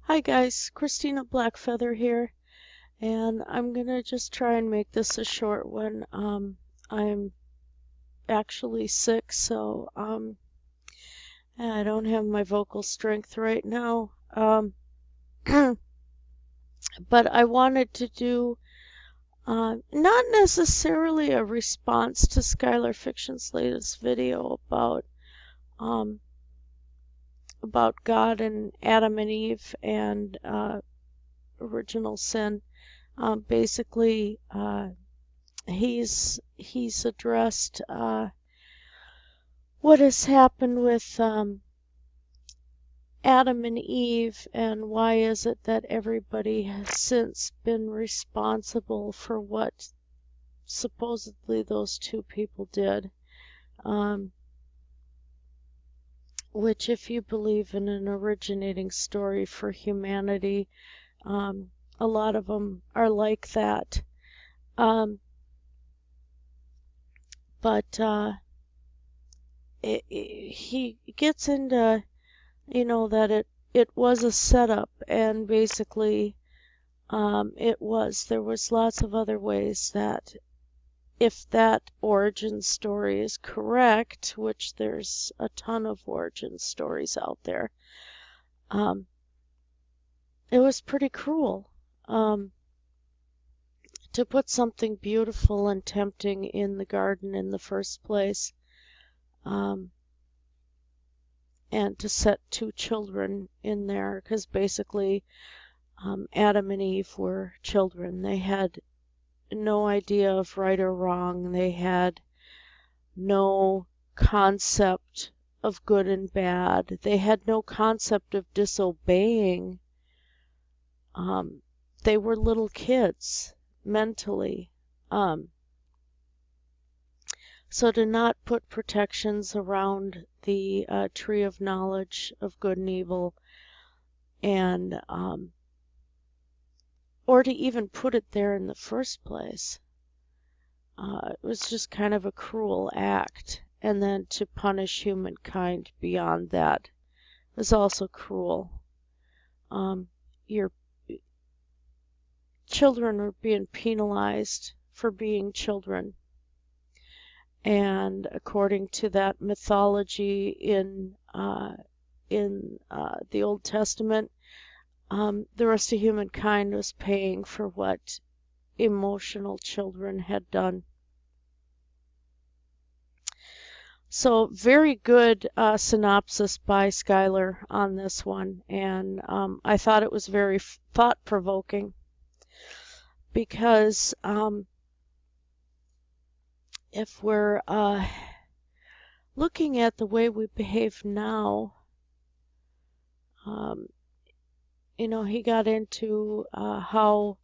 Hi guys, Christina Blackfeather here, and I'm gonna just try and make this a short one. I'm actually sick, so I don't have my vocal strength right now. But I wanted to do not necessarily a response to Skylar Fiction's latest video um, about God and Adam and Eve and original sin. Basically, he's addressed what has happened with Adam and Eve, and why is it that everybody has since been responsible for what supposedly those two people did. Um, which, if you believe in an originating story for humanity, a lot of them are like that. But he gets into, that it was a setup, and basically there was lots of other ways that, if that origin story is correct, which there's a ton of origin stories out there, it was pretty cruel to put something beautiful and tempting in the garden in the first place, and to set two children in there, because basically Adam and Eve were children. They had no idea of right or wrong. They had no concept of good and bad. They had no concept of disobeying. They were little kids mentally. So to not put protections around the tree of knowledge of good and evil, and or to even put it there in the first place, it was just kind of a cruel act. And then to punish humankind beyond that was also cruel. Your children were being penalized for being children. And according to that mythology in the Old Testament, the rest of humankind was paying for what emotional children had done. So very good synopsis by Skylar on this one, and I thought it was very thought-provoking, because if we're looking at the way we behave now, he got into how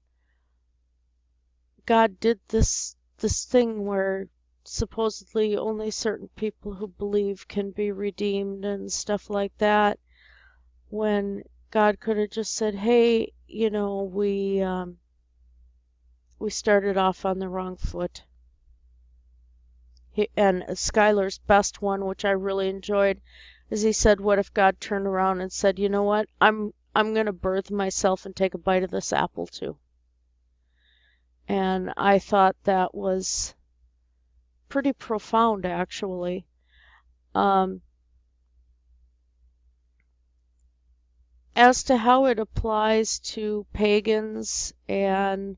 God did this thing where supposedly only certain people who believe can be redeemed and stuff like that, when God could have just said, hey, we started off on the wrong foot. And Skylar's best one, which I really enjoyed, is he said, what if God turned around and said, you know what, I'm going to birth myself and take a bite of this apple too. And I thought that was pretty profound, actually. As to how it applies to pagans and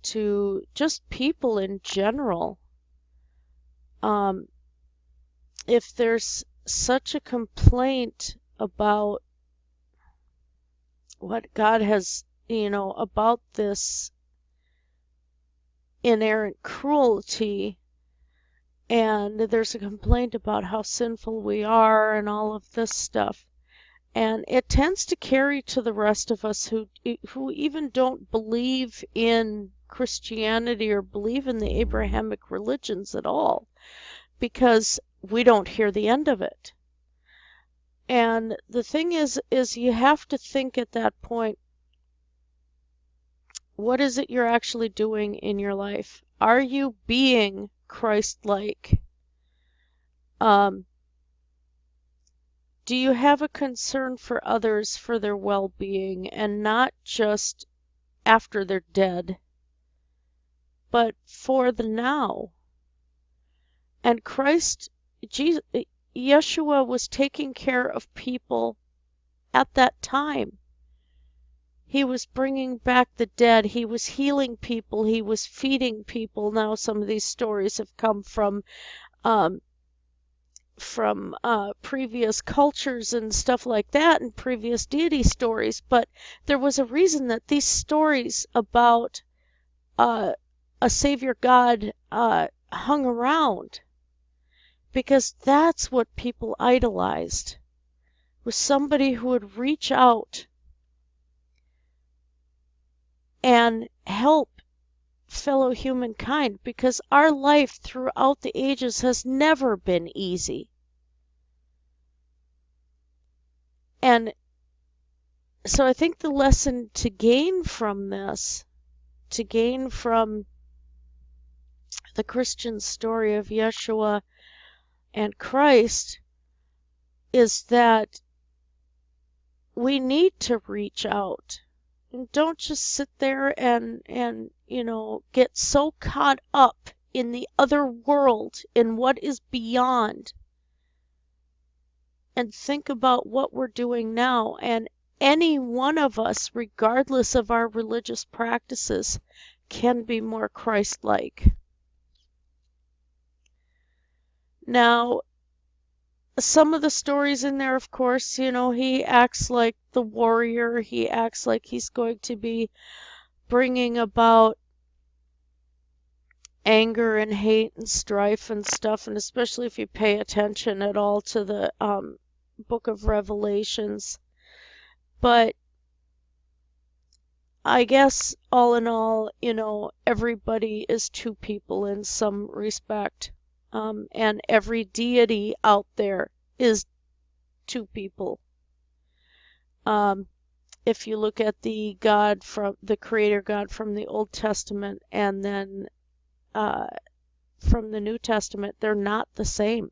to just people in general, if there's such a complaint about what God has, about this inerrant cruelty, and there's a complaint about how sinful we are and all of this stuff, and it tends to carry to the rest of us who even don't believe in Christianity or believe in the Abrahamic religions at all, because we don't hear the end of it. And the thing is you have to think at that point, what is it you're actually doing in your life? Are you being Christ-like? Do you have a concern for others for their well-being, and not just after they're dead, but for the now? And Jesus, Yeshua was taking care of people at that time. He was bringing back the dead. He was healing people. He was feeding people. Now, some of these stories have come um, from previous cultures and stuff like that, and previous deity stories. But there was a reason that these stories about uh, a Savior God hung around, because that's what people idolized, was somebody who would reach out and help fellow humankind, because our life throughout the ages has never been easy. And so I think the lesson to gain from this, to gain from the Christian story of Yeshua and Christ, is that we need to reach out. And don't just sit there and get so caught up in the other world, in what is beyond, and think about what we're doing now. And any one of us, regardless of our religious practices, can be more Christ-like. Now, some of the stories in there, of course, he acts like the warrior. He acts like he's going to be bringing about anger and hate and strife and stuff. And especially if you pay attention at all to the book of Revelations. But I guess all in all, everybody is two people in some respect. And every deity out there is two people. If you look at the Creator God from the Old Testament, and then from the New Testament, they're not the same.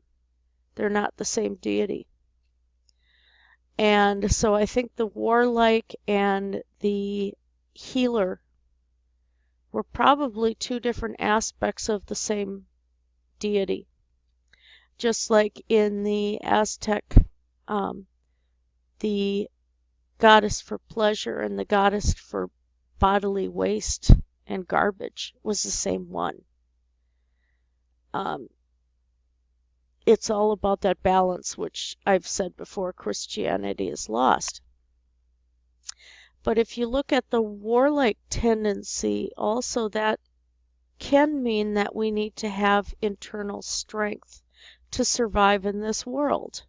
They're not the same deity. And so I think the warlike and the healer were probably two different aspects of the same deity. Just like in the Aztec, the goddess for pleasure and the goddess for bodily waste and garbage was the same one. It's all about that balance, which I've said before, Christianity is lost. But if you look at the warlike tendency, also that can mean that we need to have internal strength to survive in this world.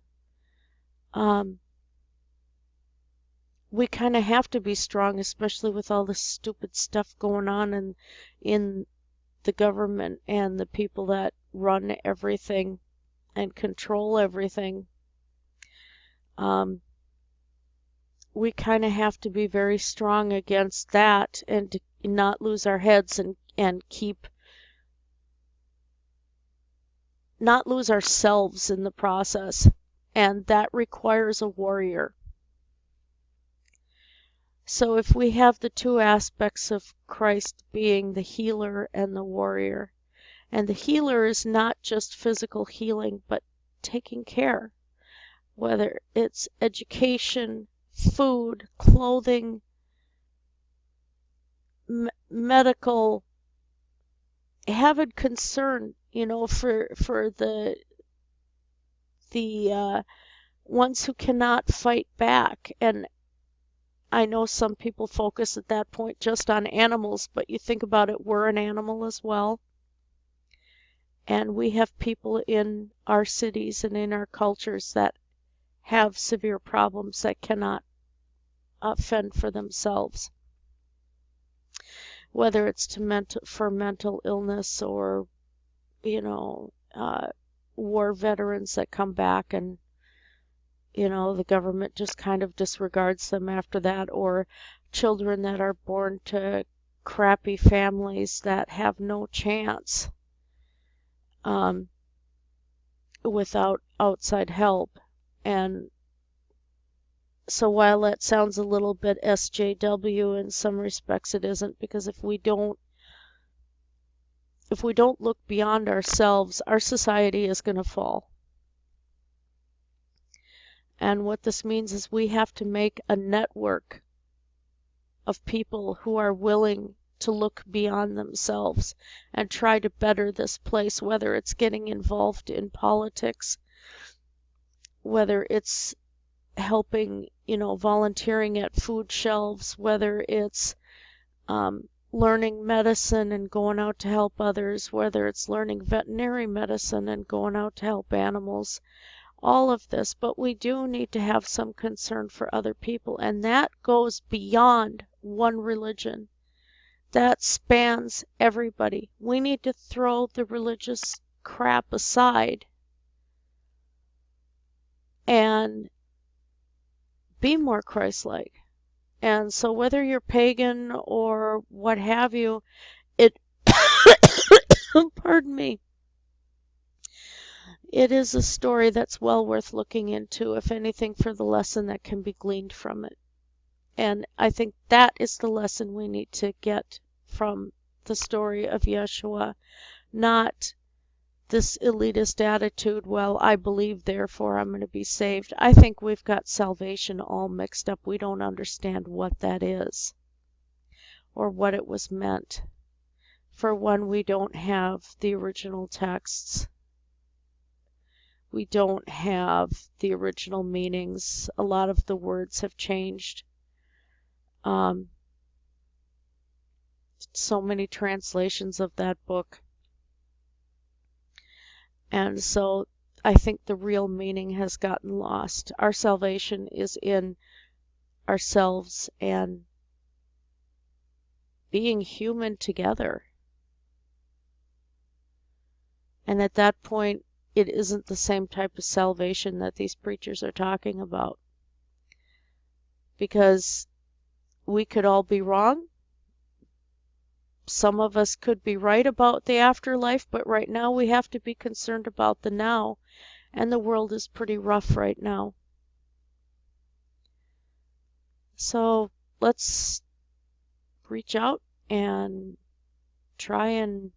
We kind of have to be strong, especially with all the stupid stuff going on in the government and the people that run everything and control everything. We kind of have to be very strong against that, and to not lose our heads, and not lose ourselves in the process. And that requires a warrior. So if we have the two aspects of Christ being the healer and the warrior, and the healer is not just physical healing, but taking care, whether it's education, food, clothing, medical, having concern, for the ones who cannot fight back. And I know some people focus at that point just on animals, but you think about it, we're an animal as well. And we have people in our cities and in our cultures that have severe problems that cannot fend for themselves. Whether it's for mental illness, or, war veterans that come back and, the government just kind of disregards them after that, or children that are born to crappy families that have no chance without outside help. And So while that sounds a little bit SJW, in some respects it isn't, because if we don't look beyond ourselves, our society is going to fall. And what this means is we have to make a network of people who are willing to look beyond themselves and try to better this place, whether it's getting involved in politics, whether it's helping, volunteering at food shelves, whether it's learning medicine and going out to help others, whether it's learning veterinary medicine and going out to help animals, all of this. But we do need to have some concern for other people, and that goes beyond one religion. That spans everybody. We need to throw the religious crap aside and be more Christ-like. And so whether you're pagan or what have you, it, pardon me, it is a story that's well worth looking into, if anything, for the lesson that can be gleaned from it. And I think that is the lesson we need to get from the story of Yeshua, not this elitist attitude, well, I believe, therefore I'm going to be saved. I think we've got salvation all mixed up. We don't understand what that is or what it was meant. For one, we don't have the original texts. We don't have the original meanings. A lot of the words have changed. So many translations of that book. And so I think the real meaning has gotten lost. Our salvation is in ourselves and being human together. And at that point, it isn't the same type of salvation that these preachers are talking about. Because we could all be wrong. Some of us could be right about the afterlife, but right now we have to be concerned about the now, and the world is pretty rough right now. So let's reach out and try and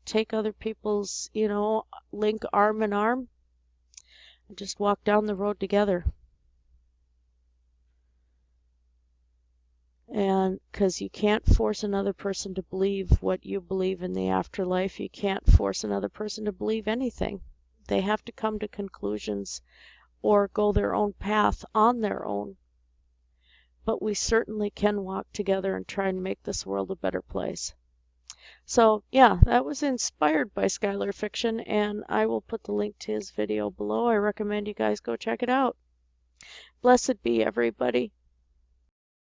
take other people's, link arm in arm and just walk down the road together. And because you can't force another person to believe what you believe in the afterlife, you can't force another person to believe anything. They have to come to conclusions or go their own path on their own. But we certainly can walk together and try and make this world a better place. So yeah, that was inspired by Skylar Fiction, and I will put the link to his video below. I recommend you guys go check it out. Blessed be everybody.